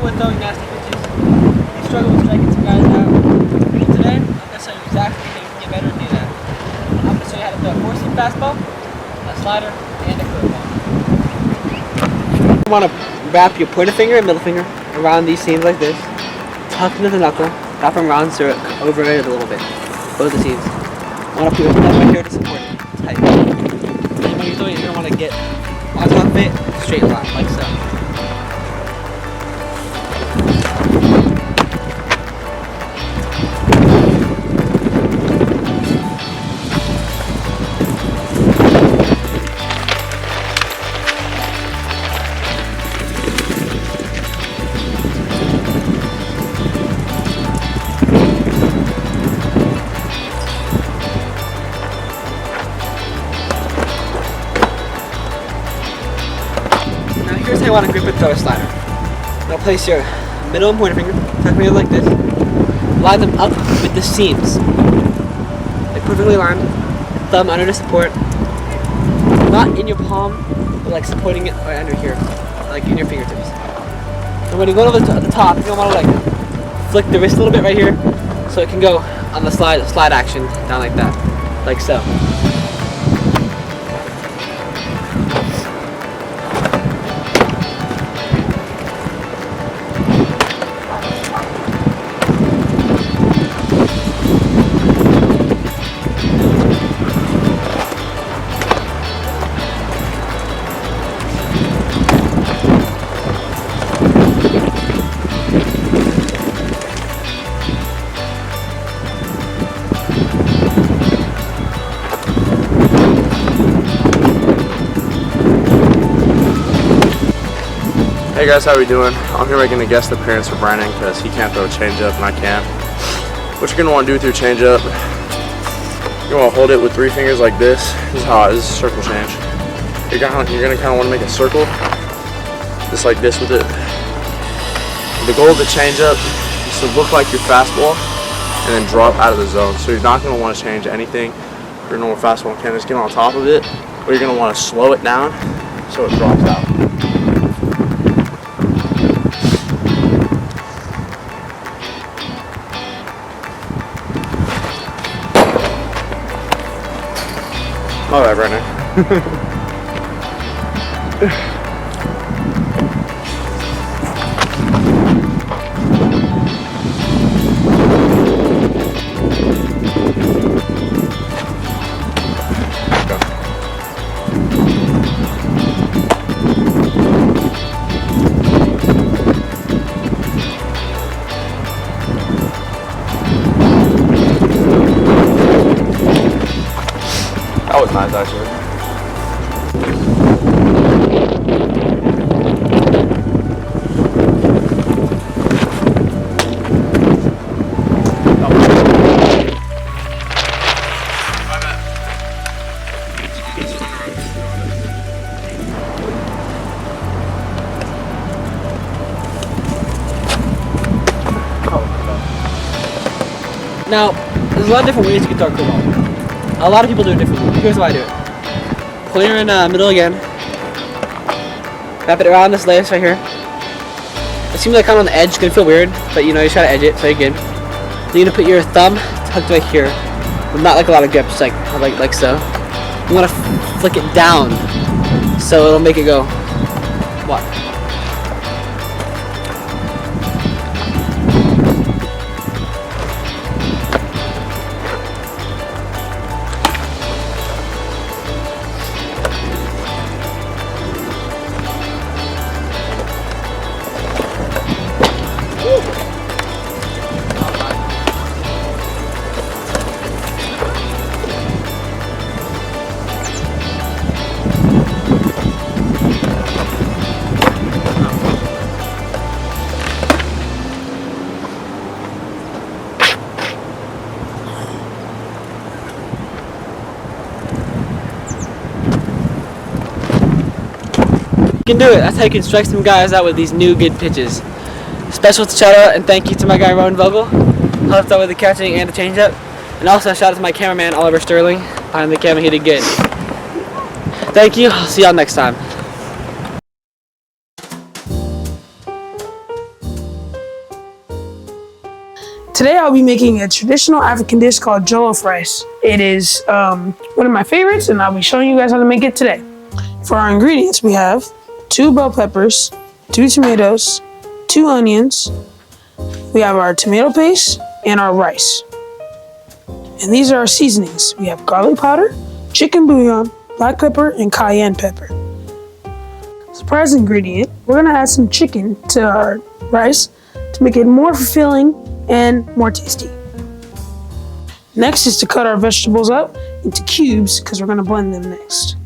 with throwing nasty pitches, you struggle with striking some guys out. Well, today, I'm going to show you exactly how you can get better and do that. I'm going to show you how to throw a 4-seam fastball, a slider, and a curveball. You want to wrap your pointer finger and middle finger around these seams like this, tuck into the knuckle, wrap them around so it over it a little bit, both the seams. I want to put your thumb right here to support it, tight. And when you're throwing it, you're going to want to get on top of it, straight line, like so. Here's how you want to grip and throw a slider. Now place your middle and pointer finger, tuck them in like this. Line them up with the seams. Like perfectly lined. Thumb under the support. Not in your palm, but like supporting it right under here. Like in your fingertips. And when you go to the top, you're going to want to like flick the wrist a little bit right here so it can go on the slide action down like that. Like so. Hey guys, how we doing? I'm here making a guess the parents for Brandon because he can't throw a changeup and I can. What you're going to want to do with your changeup, you're going to hold it with 3 fingers like this. This is how this is a circle change. You're going to kind of want to make a circle, just like this with it. The goal of the changeup is to look like your fastball and then drop out of the zone. So you're not going to want to change anything. Your normal fastball can just get on top of it, or you're going to want to slow it down so it drops out. All right, Brandon. That was nice, actually. Now, there's a lot of different ways you can throw a curveball. A lot of people do it differently. Here's how I do it. Pointer in the middle again. Wrap it around this lace right here. It seems like kind of on the edge. It's gonna feel weird, but you know, you try to edge it so you're good. Then you're gonna put your thumb tucked right here, but not like a lot of grip, just like so. You wanna flick it down so it'll make it go. What? You can do it. That's how you can strike some guys out with these new good pitches. Special shout out and thank you to my guy Rowan Vogel, helped out with the catching and the changeup. And also shout out to my cameraman Oliver Sterling behind the camera. He did good. Thank you. I'll see y'all next time. Today I'll be making a traditional African dish called jollof rice. It is one of my favorites, and I'll be showing you guys how to make it today. For our ingredients, we have 2 bell peppers, 2 tomatoes, 2 onions. We have our tomato paste and our rice. And these are our seasonings. We have garlic powder, chicken bouillon, black pepper, and cayenne pepper. Surprise ingredient, we're gonna add some chicken to our rice to make it more fulfilling and more tasty. Next is to cut our vegetables up into cubes because we're gonna blend them next.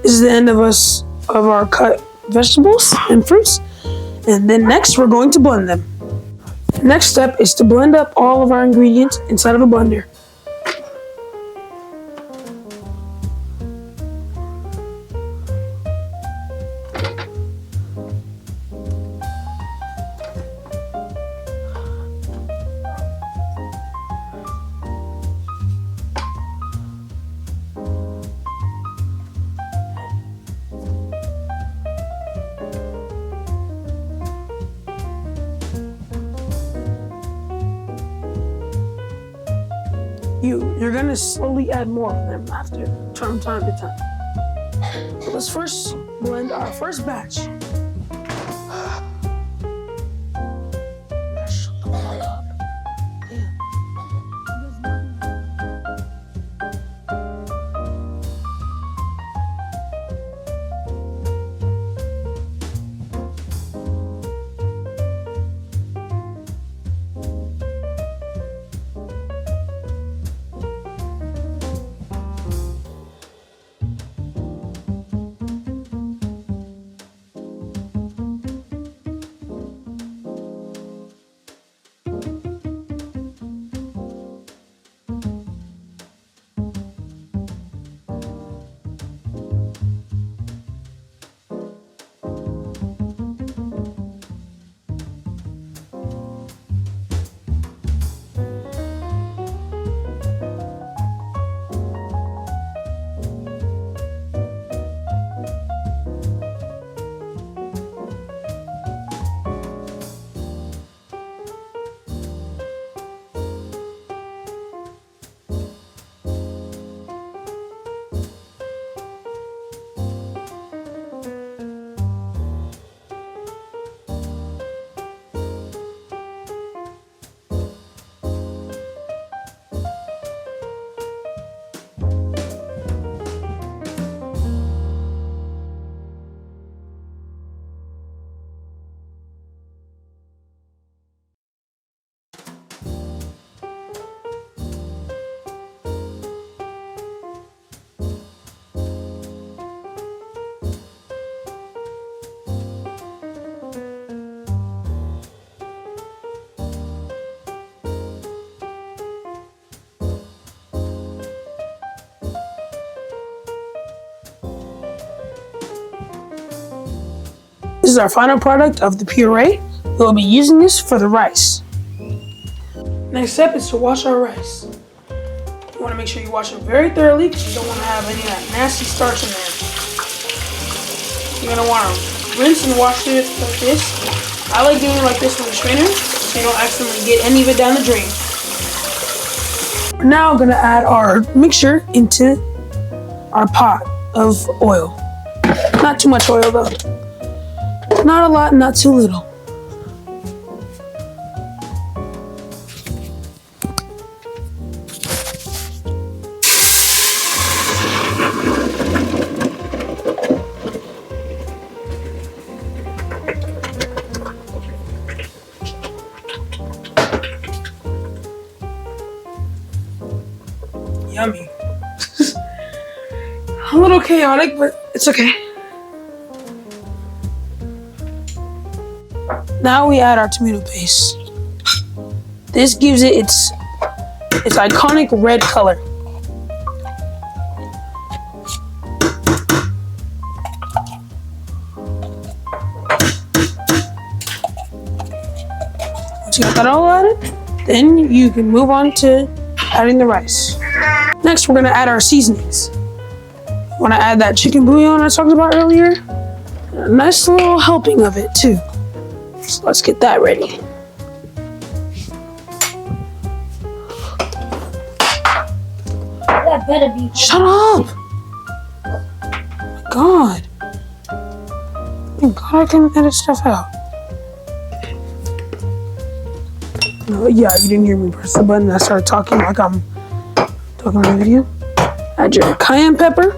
This is the end of our cut vegetables and fruits. And then next we're going to blend them. The next step is to blend up all of our ingredients inside of a blender. You're gonna slowly add more of them after from time to time. So let's first blend our first batch. This is our final product of the puree. We'll be using this for the rice. Next step is to wash our rice. You want to make sure you wash it very thoroughly because you don't want to have any of that nasty starch in there. You're going to want to rinse and wash it like this. I like doing it like this with a strainer so you don't accidentally get any of it down the drain. We're now going to add our mixture into our pot of oil. Not too much oil though. Not a lot, not too little. Yummy. A little chaotic, but it's okay. Now we add our tomato paste. This gives it its iconic red color. Once you got that all added, then you can move on to adding the rice. Next, we're gonna add our seasonings. Want to add that chicken bouillon I talked about earlier? A nice little helping of it too. So let's get that ready. That better be. Shut up! Oh my God. Thank God I can edit stuff out. No, yeah, you didn't hear me press the button. I started talking like I'm talking on the video. Add your cayenne pepper.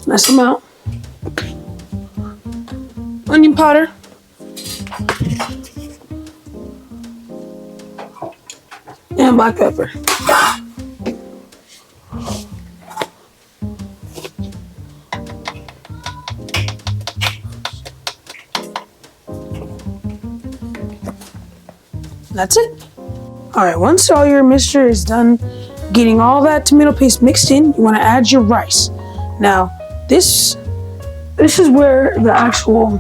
Nice amount. Onion powder. And black pepper. That's it. Alright, once all your mixture is done getting all that tomato paste mixed in, you want to add your rice. Now, this is where the actual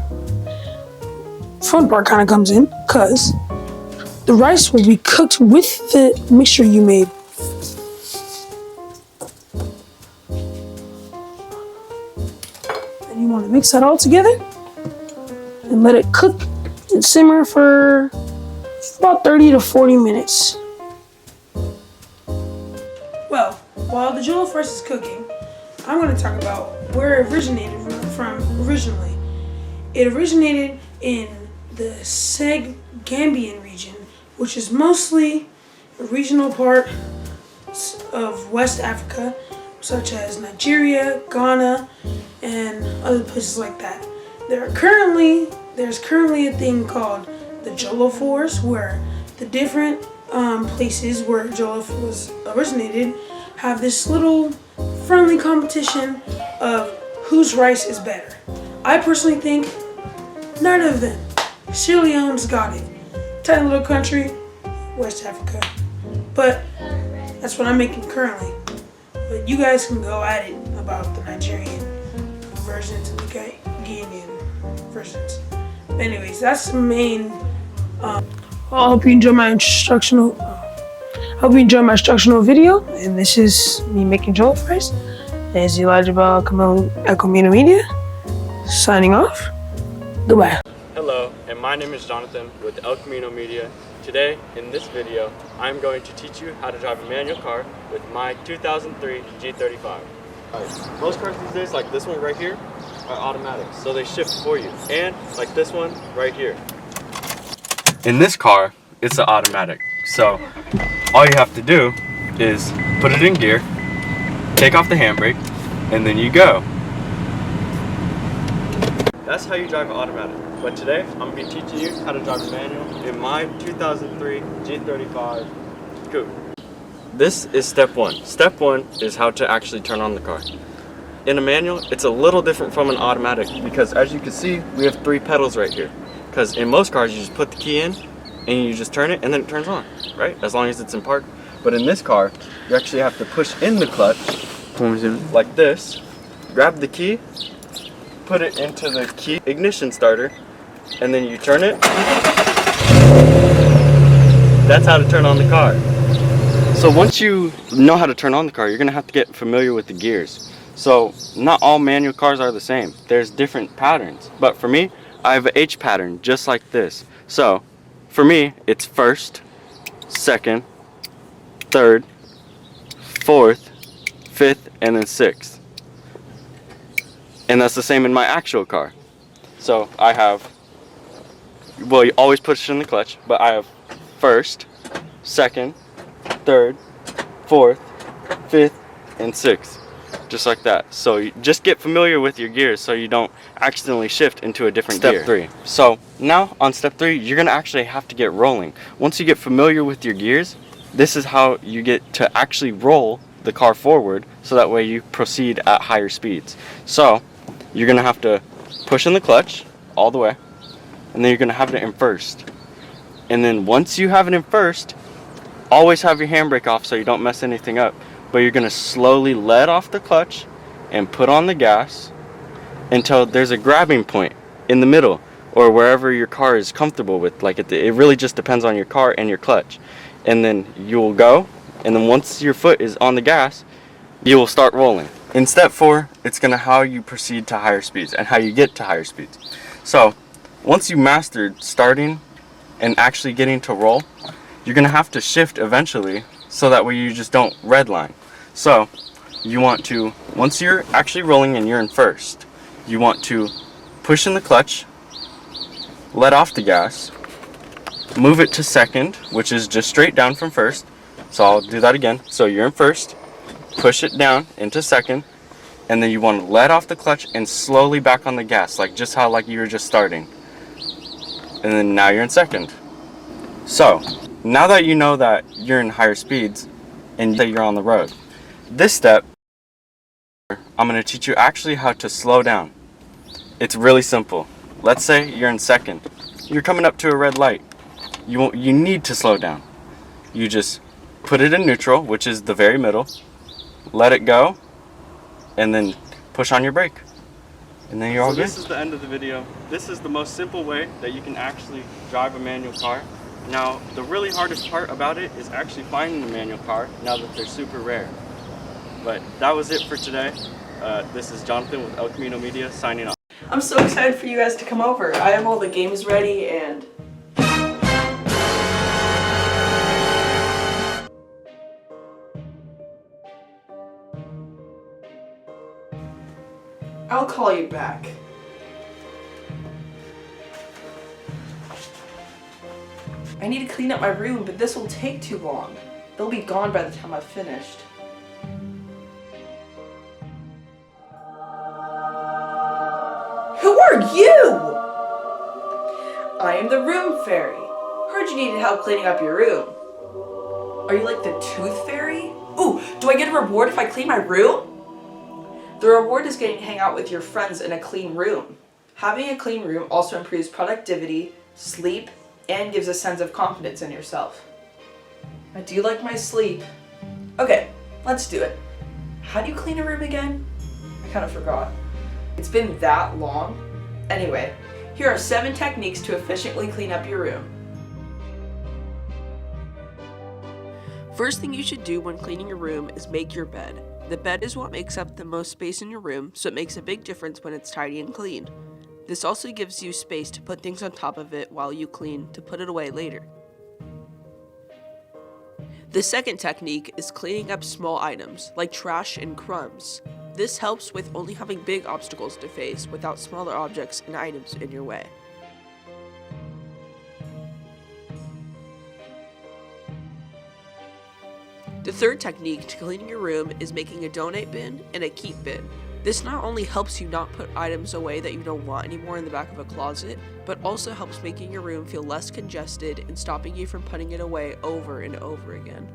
fun part kind of comes in, because the rice will be cooked with the mixture you made. And you want to mix that all together and let it cook and simmer for about 30 to 40 minutes. Well, while the jollof rice is cooking, I'm going to talk about where it originated from originally. It originated in the Segambian region, which is mostly a regional part of West Africa, such as Nigeria, Ghana, and other places like that. There's currently a thing called the Jollof Wars, where the different places where Jollof was originated have this little friendly competition of whose rice is better. I personally think none of them. Sierra Leone's got it. Tiny little country, West Africa. But that's what I'm making currently. But you guys can go at it about the Nigerian versions and the Ghanaian versions. But anyways, that's the main. I hope you enjoy my instructional video, and this is me making jollof rice. This is Elijah Bell, El Media, signing off. Goodbye. Hello, and my name is Jonathan with El Camino Media. Today, in this video, I'm going to teach you how to drive a manual car with my 2003 G35. Most cars these days, like this one right here, are automatic, so they shift for you. And like this one right here. In this car, it's an automatic. So all you have to do is put it in gear, take off the handbrake, and then you go. That's how you drive an automatic. But today, I'm going to be teaching you how to drive a manual in my 2003 G35 coupe. This is step one. Step one is how to actually turn on the car. In a manual, it's a little different from an automatic because as you can see, we have 3 pedals right here. Because in most cars, you just put the key in and you just turn it and then it turns on, right? As long as it's in park. But in this car, you actually have to push in the clutch like this, grab the key, put it into the key ignition starter, and then you turn it. That's how to turn on the car. So once you know how to turn on the car, you're gonna have to get familiar with the gears. So not all manual cars are the same. There's different patterns. But for me, I have an H pattern just like this. So for me, it's first, second, third, fourth, fifth, and then sixth. And that's the same in my actual car. So I have, well, you always push in the clutch, but I have first, second, third, fourth, fifth, and sixth. Just like that. So you just get familiar with your gears so you don't accidentally shift into a different gear. Step 3. So now on step 3, you're going to actually have to get rolling. Once you get familiar with your gears, this is how you get to actually roll the car forward so that way you proceed at higher speeds. So you're going to have to push in the clutch all the way, and then you're gonna have it in first. And then once you have it in first, always have your handbrake off so you don't mess anything up. But you're gonna slowly let off the clutch and put on the gas until there's a grabbing point in the middle or wherever your car is comfortable with. Like it really just depends on your car and your clutch. And then you will go, and then once your foot is on the gas, you will start rolling. In step 4, it's gonna how you proceed to higher speeds and how you get to higher speeds. So once you mastered starting and actually getting to roll, you're gonna have to shift eventually so that way you just don't redline. So you want to, once you're actually rolling and you're in first, you want to push in the clutch, let off the gas, move it to second, which is just straight down from first. So I'll do that again. So you're in first, push it down into second, and then you want to let off the clutch and slowly back on the gas, like just how like you were just starting. And then now you're in second. So now that you know that you're in higher speeds and that you're on the road, this step, I'm going to teach you actually how to slow down. It's really simple. Let's say you're in second. You're coming up to a red light. You need to slow down. You just put it in neutral, which is the very middle, let it go, and then push on your brake. And then you're all good. This is the end of the video. This is the most simple way that you can actually drive a manual car. Now, the really hardest part about it is actually finding a manual car now that they're super rare. But that was it for today. This is Jonathan with El Camino Media signing off. I'm so excited for you guys to come over. I have all the games ready and... I'll call you back. I need to clean up my room, but this will take too long. They'll be gone by the time I've finished. Who are you? I am the room fairy. Heard you needed help cleaning up your room. Are you like the tooth fairy? Ooh, do I get a reward if I clean my room? The reward is getting to hang out with your friends in a clean room. Having a clean room also improves productivity, sleep, and gives a sense of confidence in yourself. I do like my sleep. Okay, let's do it. How do you clean a room again? I kind of forgot. It's been that long. Anyway, here are 7 techniques to efficiently clean up your room. First thing you should do when cleaning your room is make your bed. The bed is what makes up the most space in your room, so it makes a big difference when it's tidy and clean. This also gives you space to put things on top of it while you clean to put it away later. The second technique is cleaning up small items, like trash and crumbs. This helps with only having big obstacles to face without smaller objects and items in your way. The third technique to cleaning your room is making a donate bin and a keep bin. This not only helps you not put items away that you don't want anymore in the back of a closet, but also helps making your room feel less congested and stopping you from putting it away over and over again.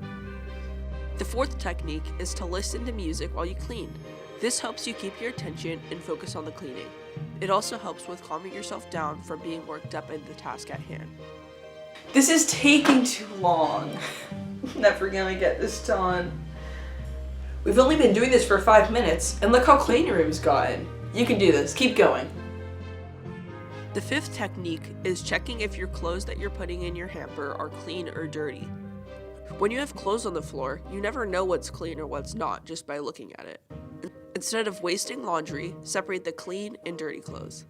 The fourth technique is to listen to music while you clean. This helps you keep your attention and focus on the cleaning. It also helps with calming yourself down from being worked up in the task at hand. This is taking too long. Never gonna get this done. We've only been doing this for 5 minutes, and look how clean your room's gotten. You can do this, keep going. The fifth technique is checking if your clothes that you're putting in your hamper are clean or dirty. When you have clothes on the floor, you never know what's clean or what's not just by looking at it. Instead of wasting laundry, separate the clean and dirty clothes.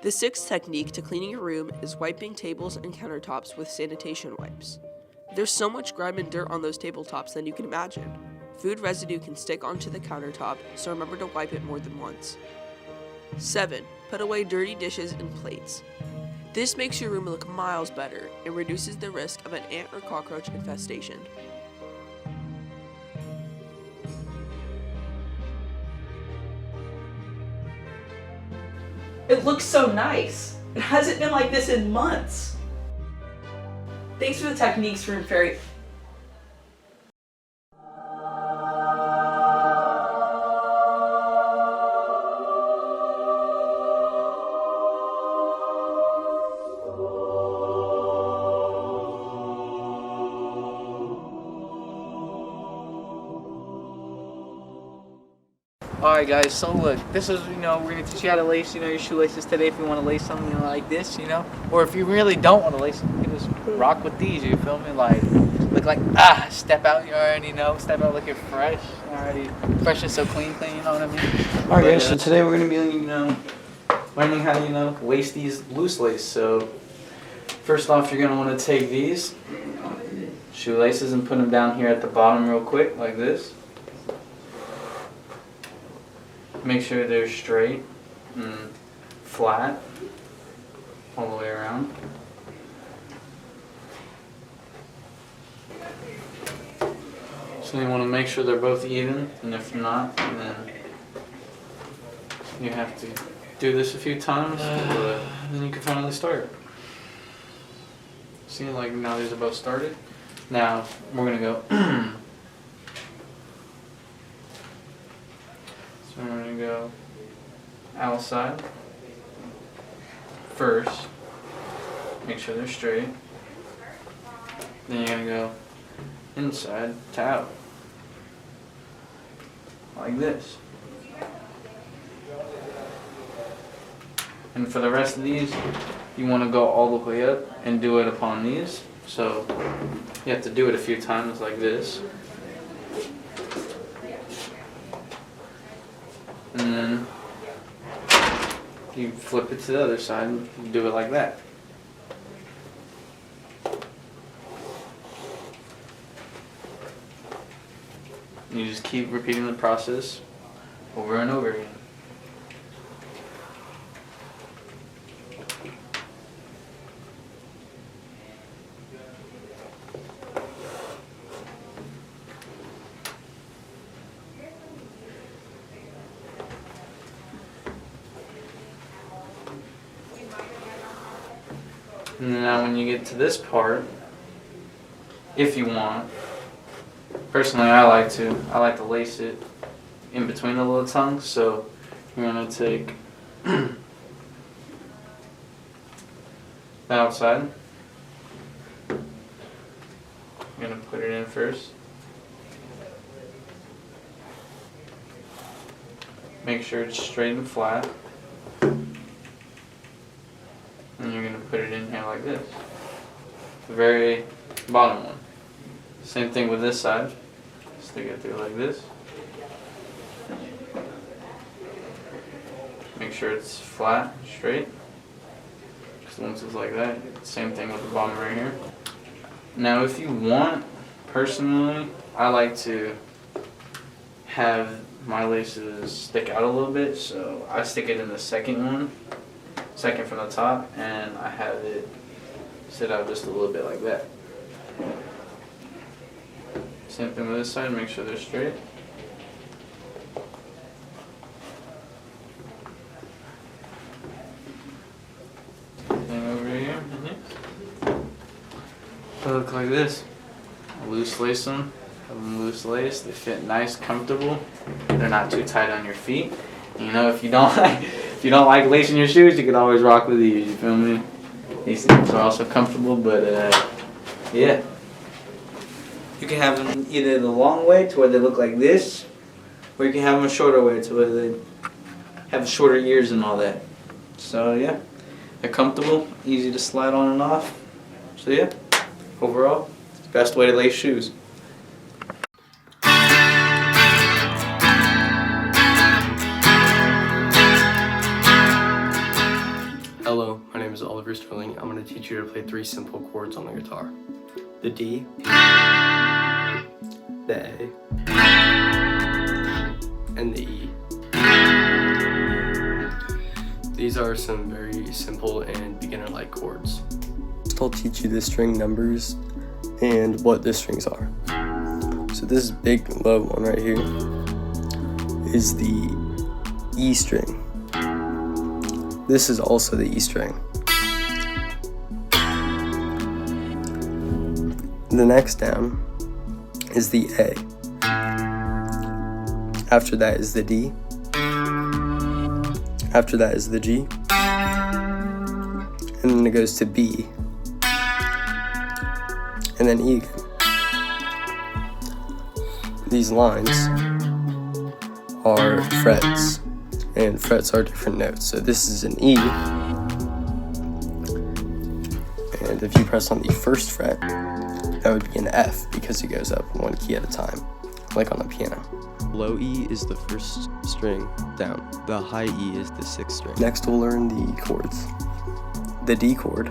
The sixth technique to cleaning your room is wiping tables and countertops with sanitation wipes. There's so much grime and dirt on those tabletops than you can imagine. Food residue can stick onto the countertop, so remember to wipe it more than once. 7. Put away dirty dishes and plates. This makes your room look miles better and reduces the risk of an ant or cockroach infestation. It looks so nice. It hasn't been like this in months. Thanks for the techniques, Room Fairy. Alright guys, so look, this is, we're going to teach you how to lace, your shoelaces today if you want to lace them, like this, Or if you really don't want to lace them, you can just rock with these, you feel me? Like, look like, step out, you already know, step out looking fresh, already fresh and so clean, you know what I mean? Alright guys, so today we're going to be, learning how to, lace these loose lace. So, first off, you're going to want to take these shoelaces and put them down here at the bottom real quick, like this. Make sure they're straight and flat all the way around. So you want to make sure they're both even, and if not, then you have to do this a few times, but then you can finally start. See, like now these are both started. Now we're gonna go. So we're going to go outside first, make sure they're straight, then you're going to go inside to out, like this. And for the rest of these, you want to go all the way up and do it upon these, so you have to do it a few times like this. And then you flip it to the other side and do it like that. And you just keep repeating the process over and over again. And now when you get to this part, if you want, personally I like to lace it in between the little tongues, so you're going to take the outside, you're going to put it in first, make sure it's straight and flat. And you're going to put it in here like this. The very bottom one. Same thing with this side. Stick it through like this. Make sure it's flat, straight. Because once it's like that, same thing with the bottom right here. Now if you want, personally, I like to have my laces stick out a little bit, so I stick it in the second one. Second from the top, and I have it sit out just a little bit like that. Same thing with this side, make sure they're straight. Thing over here, they look like this. Loose lace them, have them loose lace, they fit nice, comfortable. They're not too tight on your feet. If you don't like lacing your shoes, you can always rock with these, you feel me? These things are also comfortable, but yeah. You can have them either the long way to where they look like this, or you can have them a shorter way to where they have shorter ears and all that. So yeah, they're comfortable, easy to slide on and off. So yeah, overall, it's the best way to lace shoes. Hello, my name is Oliver Sterling. I'm going to teach you to play 3 simple chords on the guitar. The D, the A, and the E. These are some very simple and beginner-like chords. First I'll teach you the string numbers and what the strings are. So this big low one right here is the E string. This is also the E string. The next down is the A. After that is the D. After that is the G. And then it goes to B. And then E again. These lines are frets, and frets are different notes. So this is an E, and if you press on the first fret, that would be an F because it goes up one key at a time, like on the piano. Low E is the first string down. The high E is the sixth string. Next we'll learn the chords. The D chord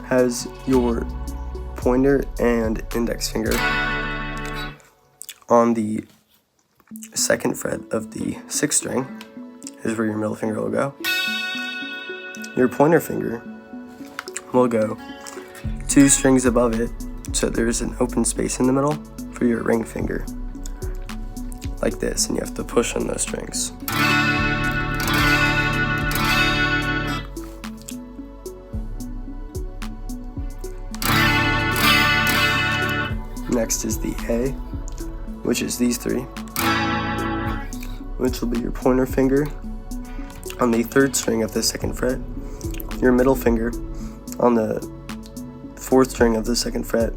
has your pointer and index finger on the second fret of the sixth string, is where your middle finger will go. Your pointer finger will go 2 strings above it, so there's an open space in the middle for your ring finger, like this, and you have to push on those strings. Next is the A, which is these 3, which will be your pointer finger on the 3rd string of the 2nd fret, your middle finger on the 4th string of the 2nd fret,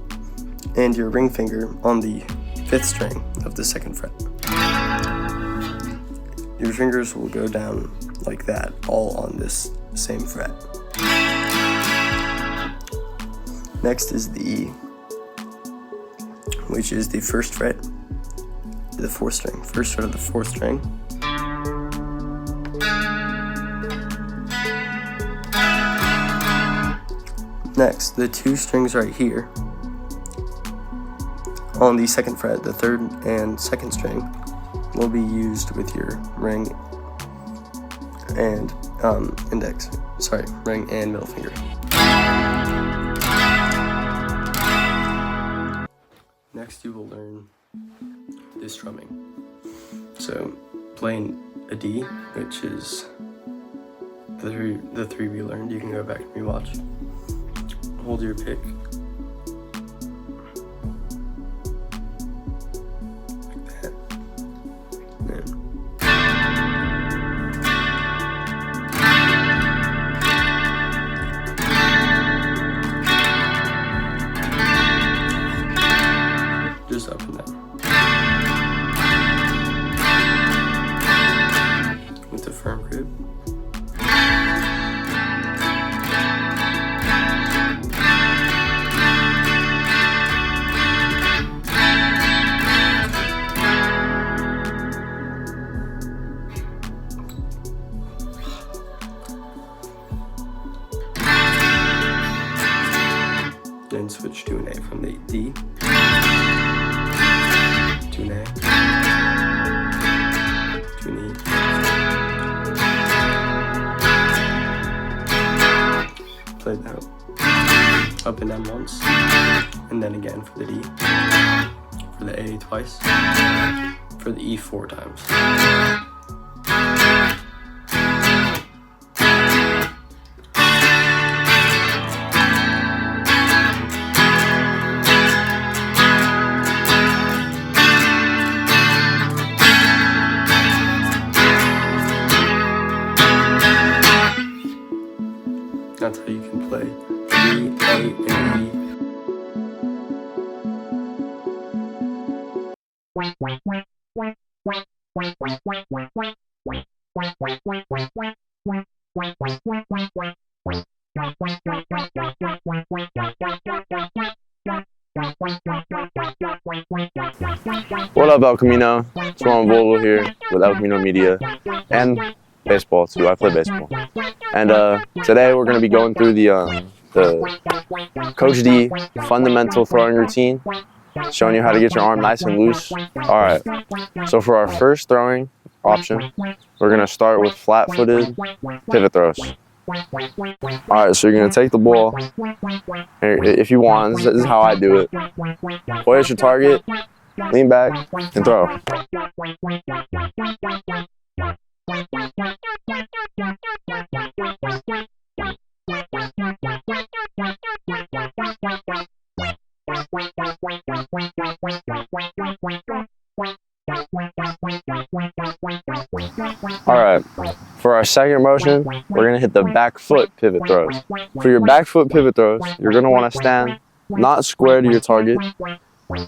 and your ring finger on the 5th string of the 2nd fret. Your fingers will go down like that, all on this same fret. Next is the E, which is the 1st fret, the 4th string, 1st fret of the 4th string. Next, the 2 strings right here on the 2nd fret, the 3rd and 2nd string, will be used with your ring and ring and middle finger. Next you will learn this strumming. So playing a D, which is the three we learned, you can go back and rewatch. Hold your pick like that. Just up and down. With a firm grip. Then switch to an A from the D to an A to an E. Play that up and down once, and then again for the D, for the A twice, for the E 4 times. That's how you can play D, A, and E. What up, El Camino? It's Ron Vogel here with El Camino Media and baseball too. I play baseball. And today we're going to be going through the Coach D fundamental throwing routine, showing you how to get your arm nice and loose. Alright, so for our first throwing option, we're going to start with flat-footed pivot throws. Alright, so you're going to take the ball, if you want, this is how I do it. Point at your target, lean back, and throw. Alright, for our second motion, we're going to hit the back foot pivot throws. For your back foot pivot throws, you're going to want to stand not square to your target,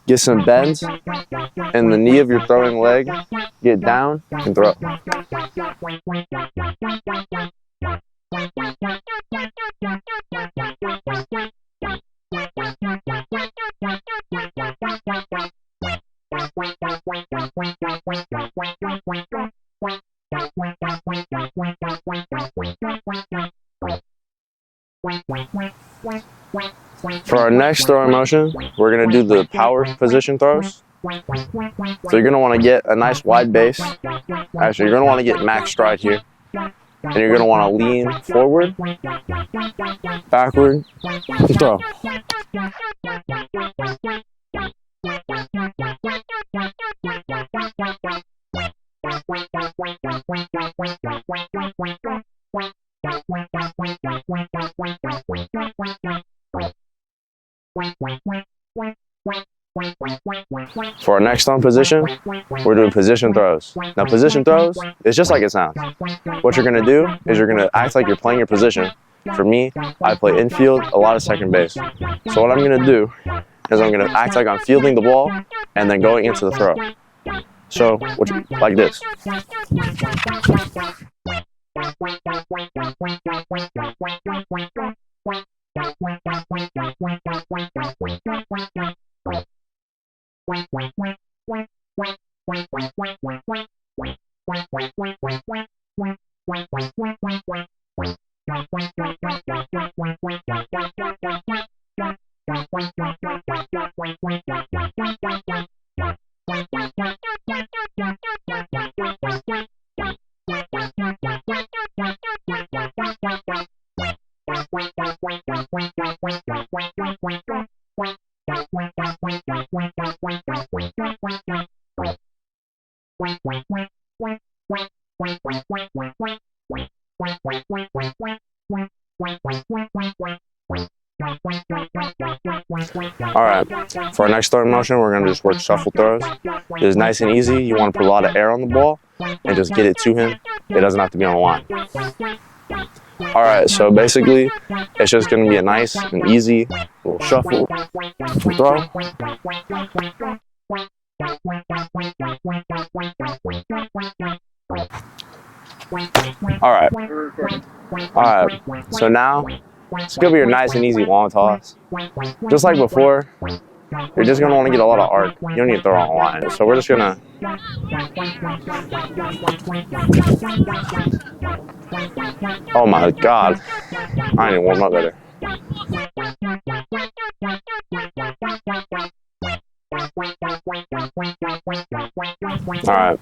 Get some bends in the knee of your throwing leg. Get down and throw. For our next throwing motion, we're going to do the power position throws. So you're going to want to get a nice wide base. Actually, you're going to want to get max stride here. And you're going to want to lean forward, backward, and throw. For our next throwing position, we're doing position throws. Now position throws is just like it sounds. What you're going to do is you're going to act like you're playing your position. For me, I play infield, a lot of second base. So what I'm going to do is I'm going to act like I'm fielding the ball and then going into the throw. So like this. Alright, for our next throwing motion, we're going to just work shuffle throws. It's nice and easy. You want to put a lot of air on the ball and just get it to him. It doesn't have to be on the line. Alright, so basically, it's just going to be a nice and easy little shuffle throw. Alright, so now it's going to be a nice and easy long toss. Just like before, you're just going to want to get a lot of arc. You don't need to throw on the line. So we're just going to... Oh my God. I need to warm up better. Alright,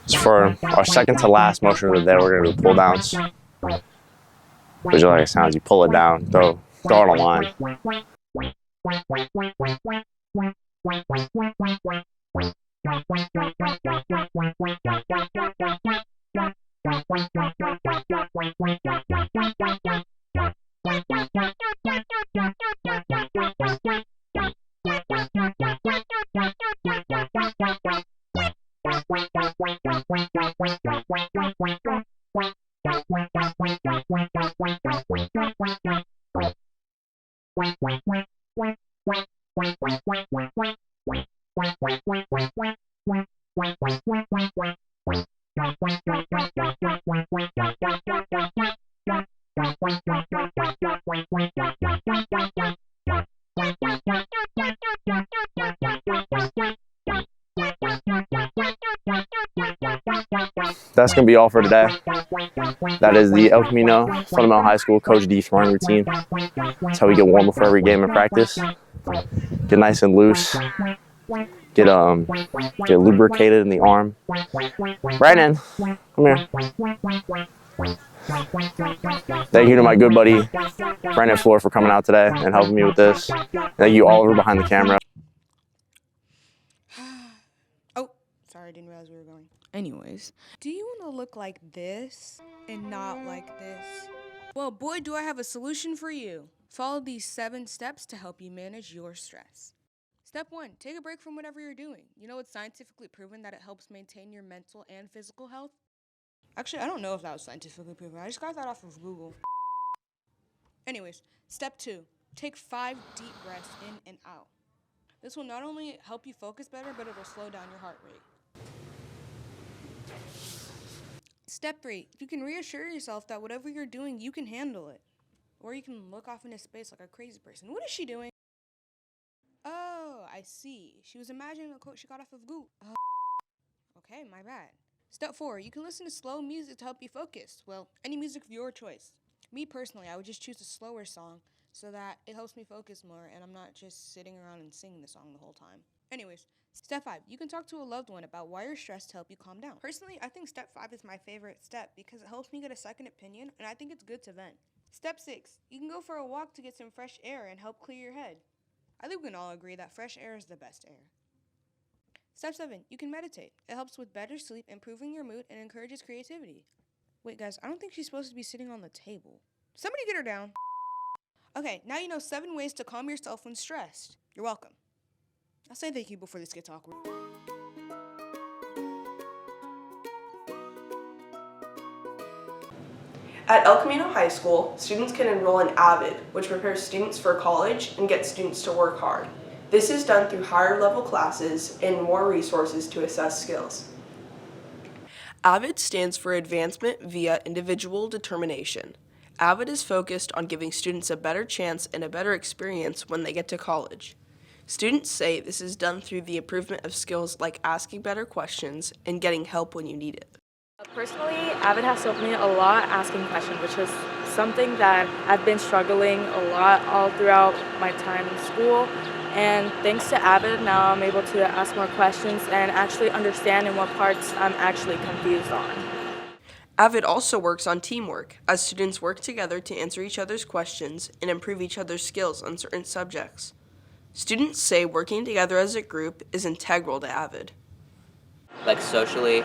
so for our second to last motion of the day, we're going to do pull downs. Which like it sounds, you pull it down, throw it on a line. That's going to be all for today. That is the El Camino Fundamental High School Coach D throwing routine. That's how we get warm before every game in practice. Get nice and loose. Get lubricated in the arm. Brandon, come here. Thank you to my good buddy Brandon Floor for coming out today and helping me with this. Thank you Oliver behind the camera. Oh, sorry, I didn't realize we were going. Anyways, do you want to look like this and not like this? Well, boy, do I have a solution for you. Follow these 7 steps to help you manage your stress. Step 1, take a break from whatever you're doing. You know it's scientifically proven that it helps maintain your mental and physical health? Actually, I don't know if that was scientifically proven. I just got that off of Google. Anyways, step 2, take 5 deep breaths in and out. This will not only help you focus better, but it'll slow down your heart rate. Step 3, you can reassure yourself that whatever you're doing, you can handle it. Or you can look off into space like a crazy person. What is she doing? Oh, I see. She was imagining a quote she got off of Google. Oh. Okay, my bad. Step 4, you can listen to slow music to help you focus. Well, any music of your choice. Me personally, I would just choose a slower song so that it helps me focus more and I'm not just sitting around and singing the song the whole time. Anyways, step 5, you can talk to a loved one about why you're stressed to help you calm down. Personally, I think step 5 is my favorite step because it helps me get a second opinion and I think it's good to vent. Step 6, you can go for a walk to get some fresh air and help clear your head. I think we can all agree that fresh air is the best air. Step 7, you can meditate. It helps with better sleep, improving your mood, and encourages creativity. Wait, guys, I don't think she's supposed to be sitting on the table. Somebody get her down. Okay, now you know 7 ways to calm yourself when stressed. You're welcome. I'll say thank you before this gets awkward. At El Camino High School, students can enroll in AVID, which prepares students for college and gets students to work hard. This is done through higher level classes and more resources to assess skills. AVID stands for Advancement via Individual Determination. AVID is focused on giving students a better chance and a better experience when they get to college. Students say this is done through the improvement of skills like asking better questions and getting help when you need it. Personally, AVID has helped me a lot asking questions, which is something that I've been struggling a lot all throughout my time in school. And thanks to AVID, now I'm able to ask more questions and actually understand in what parts I'm actually confused on. AVID also works on teamwork, as students work together to answer each other's questions and improve each other's skills on certain subjects. Students say working together as a group is integral to AVID. Like socially,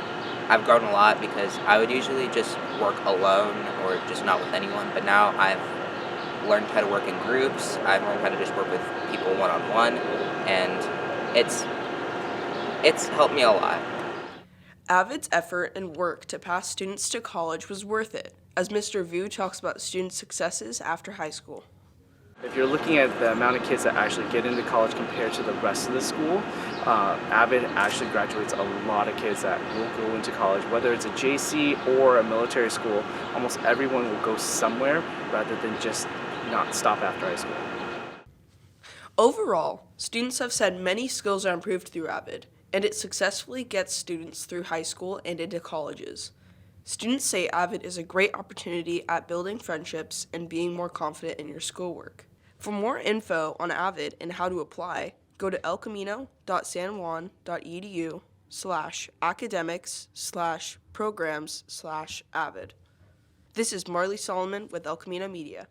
I've grown a lot because I would usually just work alone or just not with anyone, but now I've learned how to work in groups. I've learned how to just work with people one-on-one, and it's helped me a lot. AVID's effort and work to pass students to college was worth it, as Mr. Vu talks about student successes after high school. If you're looking at the amount of kids that actually get into college compared to the rest of the school, AVID actually graduates a lot of kids that will go into college. Whether it's a JC or a military school, almost everyone will go somewhere rather than just not stop after high school. Overall, students have said many skills are improved through AVID, and it successfully gets students through high school and into colleges. Students say AVID is a great opportunity at building friendships and being more confident in your schoolwork. For more info on AVID and how to apply, go to elcamino.sanjuan.edu/academics/programs/AVID. This is Marley Solomon with El Camino Media.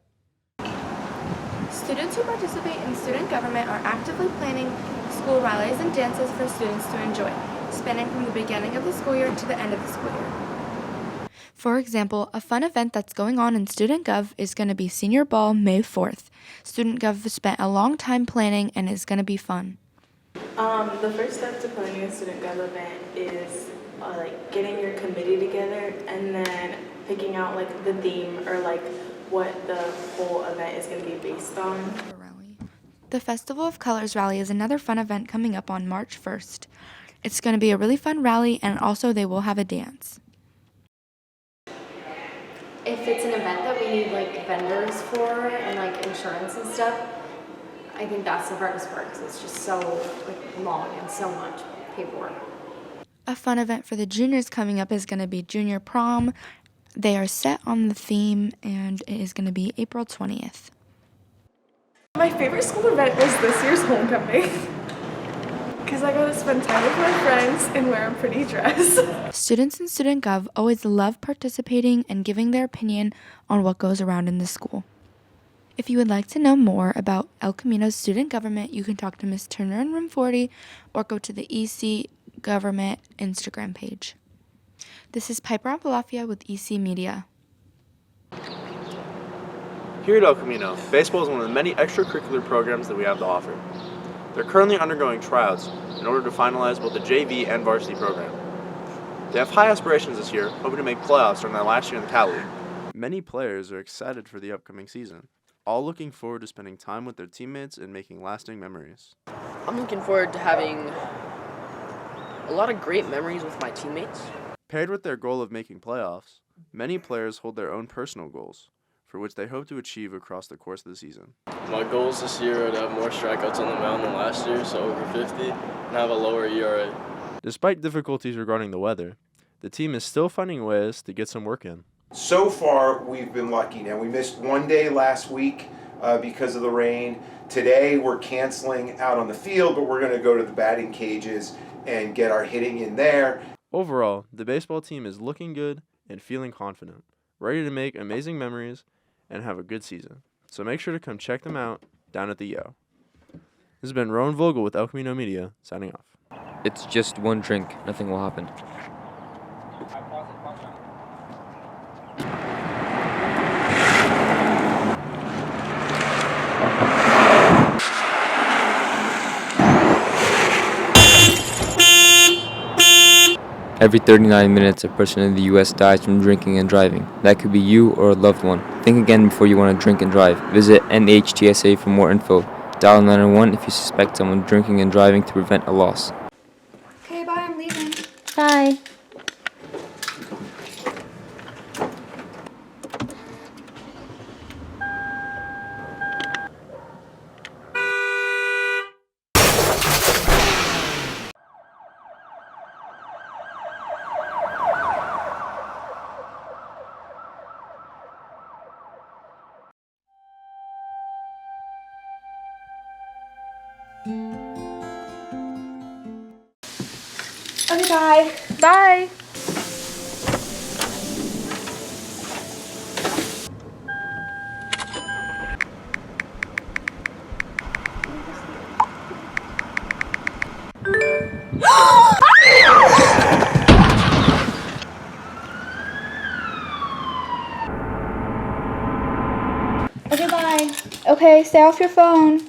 Students who participate in student government are actively planning school rallies and dances for students to enjoy, spanning from the beginning of the school year to the end of the school year. For example, a fun event that's going on in Student Gov is going to be Senior Ball May 4th. Student Gov spent a long time planning and it's going to be fun. The first step to planning a Student Gov event is getting your committee together and then picking out the theme or what the whole event is going to be based on. The Festival of Colors rally is another fun event coming up on March 1st. It's going to be a really fun rally and also they will have a dance. If it's an event that we need vendors for and insurance and stuff, I think that's the hardest part because it's just so long and so much paperwork. A fun event for the juniors coming up is going to be Junior Prom. They are set on the theme and it is going to be April 20th. My favorite school event was this year's homecoming because I got to spend time with my friends and wear a pretty dress. Students in Student Gov always love participating and giving their opinion on what goes around in the school. If you would like to know more about El Camino's student government, you can talk to Ms. Turner in room 40 or go to the EC Government Instagram page. This is Piper Ampalafia with EC Media. Here at El Camino, baseball is one of the many extracurricular programs that we have to offer. They're currently undergoing tryouts in order to finalize both the JV and varsity program. They have high aspirations this year, hoping to make playoffs during their last year in the Cal League. Many players are excited for the upcoming season. all looking forward to spending time with their teammates and making lasting memories. I'm looking forward to having a lot of great memories with my teammates. Paired with their goal of making playoffs, many players hold their own personal goals, for which they hope to achieve across the course of the season. My goals this year are to have more strikeouts on the mound than last year, so over 50, and have a lower ERA. Despite difficulties regarding the weather, the team is still finding ways to get some work in. So far, we've been lucky. Now, we missed one day last week because of the rain. Today, we're canceling out on the field, but we're going to go to the batting cages and get our hitting in there. Overall, the baseball team is looking good and feeling confident, ready to make amazing memories and have a good season. So make sure to come check them out down at the Yo. This has been Rowan Vogel with El Camino Media, signing off. It's just one drink. Nothing will happen. Every 39 minutes, a person in the U.S. dies from drinking and driving. That could be you or a loved one. Think again before you want to drink and drive. Visit NHTSA for more info. Dial 911 if you suspect someone drinking and driving to prevent a loss. Okay, bye, I'm leaving. Bye. Okay, bye. Bye. Okay, bye. Okay, stay off your phone.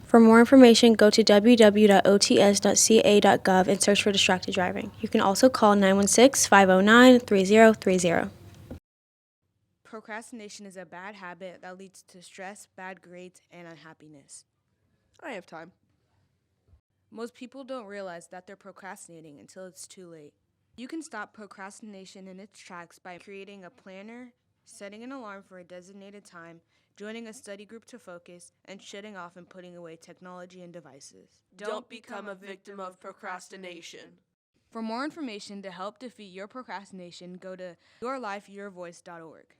For more information, go to www.ots.ca.gov and search for distracted driving. You can also call 916-509-3030. Procrastination is a bad habit that leads to stress, bad grades, and unhappiness. I have time. Most people don't realize that they're procrastinating until it's too late. You can stop procrastination in its tracks by creating a planner, setting an alarm for a designated time, joining a study group to focus, and shutting off and putting away technology and devices. Don't become a victim of procrastination. For more information to help defeat your procrastination, go to yourlifeyourvoice.org.